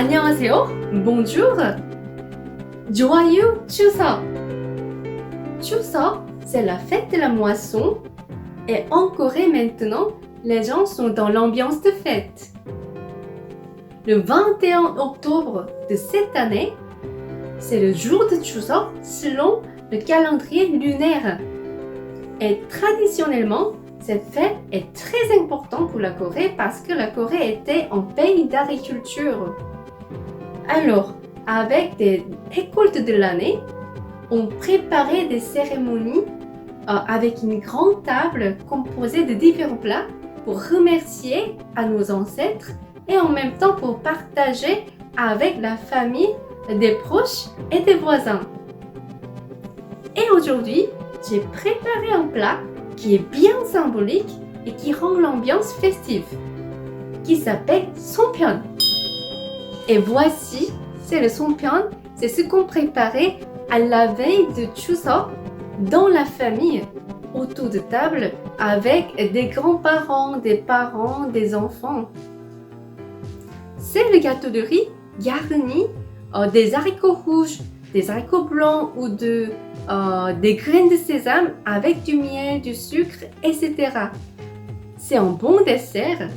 안녕하세요. Bonjour. Joyeux Chuseok. Chuseok, c'est la fête de la moisson. Et en Corée maintenant, les gens sont dans l'ambiance de fête. Le 21 octobre de cette année, c'est le jour de Chuseok selon le calendrier lunaire. Et traditionnellement, cette fête est très importante pour la Corée parce que la Corée était un pays d'agriculture. Alors, avec des récoltes de l'année, on préparait des cérémonies avec une grande table composée de différents plats pour remercier à nos ancêtres et en même temps pour partager avec la famille, des proches et des voisins. Et aujourd'hui, j'ai préparé un plat qui est bien symbolique et qui rend l'ambiance festive, qui s'appelle Songpyeon. Et voici, c'est le Songpyeon, c'est ce qu'on préparait à la veille de Chuseok dans la famille, autour de table, avec des grands-parents, des parents, des enfants. C'est le gâteau de riz garni des haricots rouges, des haricots blancs ou des graines de sésame avec du miel, du sucre, etc. C'est un bon dessert.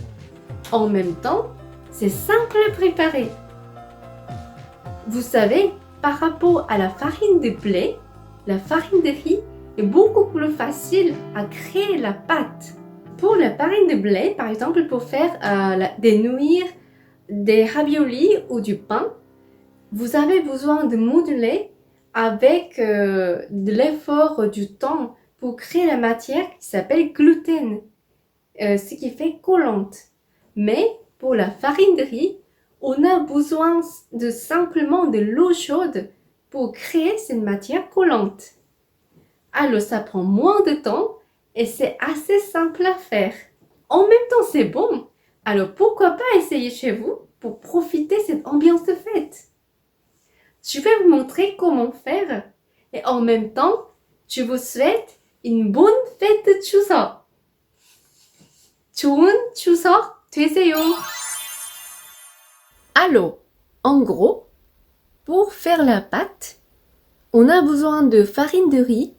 En même temps, c'est simple à préparer. Vous savez, par rapport à la farine de blé, la farine de riz est beaucoup plus facile à créer la pâte. Pour la farine de blé, par exemple, pour faire des nouilles, des raviolis ou du pain, vous avez besoin de modeler avec de l'effort du temps pour créer la matière qui s'appelle gluten, ce qui fait collante. Mais pour la farine de riz, on a besoin de simplement de l'eau chaude pour créer cette matière collante. Alors ça prend moins de temps et c'est assez simple à faire. En même temps, c'est bon. Alors pourquoi pas essayer chez vous pour profiter de cette ambiance de fête? Je vais vous montrer comment faire et en même temps, je vous souhaite une bonne fête de Chuseok. 좋은 추석 되세요. Alors, en gros, pour faire la pâte, on a besoin de farine de riz,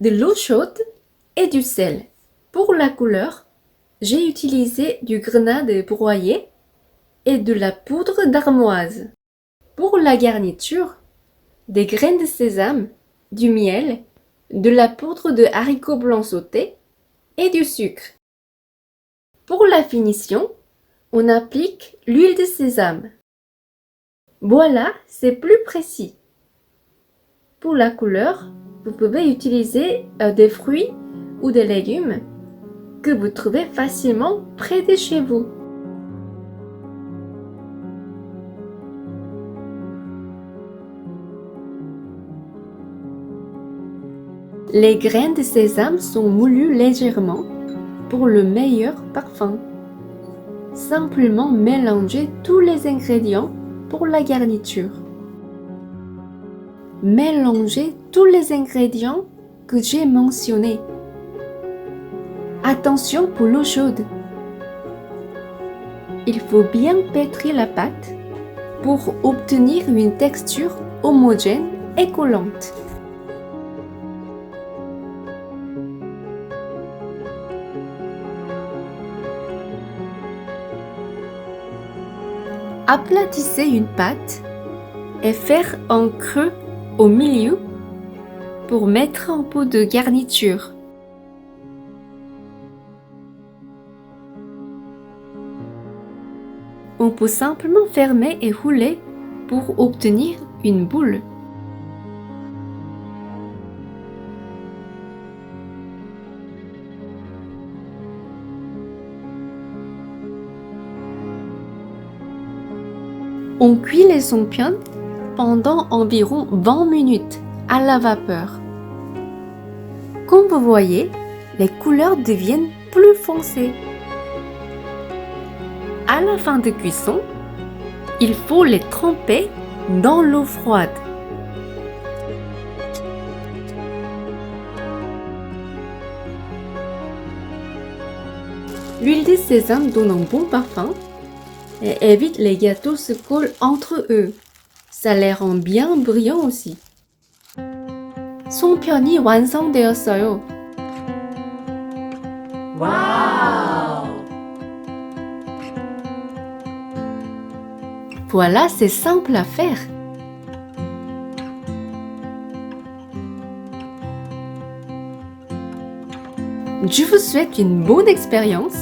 de l'eau chaude et du sel. Pour la couleur, j'ai utilisé du grenade broyé et de la poudre d'armoise. Pour la garniture, des graines de sésame, du miel, de la poudre de haricots blancs sautés et du sucre. Pour la finition, on applique l'huile de sésame. Voilà, c'est plus précis. Pour la couleur, vous pouvez utiliser des fruits ou des légumes que vous trouvez facilement près de chez vous. Les graines de sésame sont moulues légèrement pour le meilleur parfum. Simplement mélangez tous les ingrédients pour la garniture. Mélangez tous les ingrédients que j'ai mentionnés. Attention pour l'eau chaude. Il faut bien pétrir la pâte pour obtenir une texture homogène et collante. Aplatissez une pâte et faire un creux au milieu pour mettre un peu de garniture. On peut simplement fermer et rouler pour obtenir une boule. On cuit les songpyeon pendant environ 20 minutes à la vapeur. Comme vous voyez, les couleurs deviennent plus foncées. À la fin de cuisson, il faut les tremper dans l'eau froide. L'huile de sésame donne un bon parfum et évite les gâteaux se collent entre eux. Ça les rend bien brillants aussi. 송편이 완성되었어요. 와우! Voilà, c'est simple à faire. Je vous souhaite une bonne expérience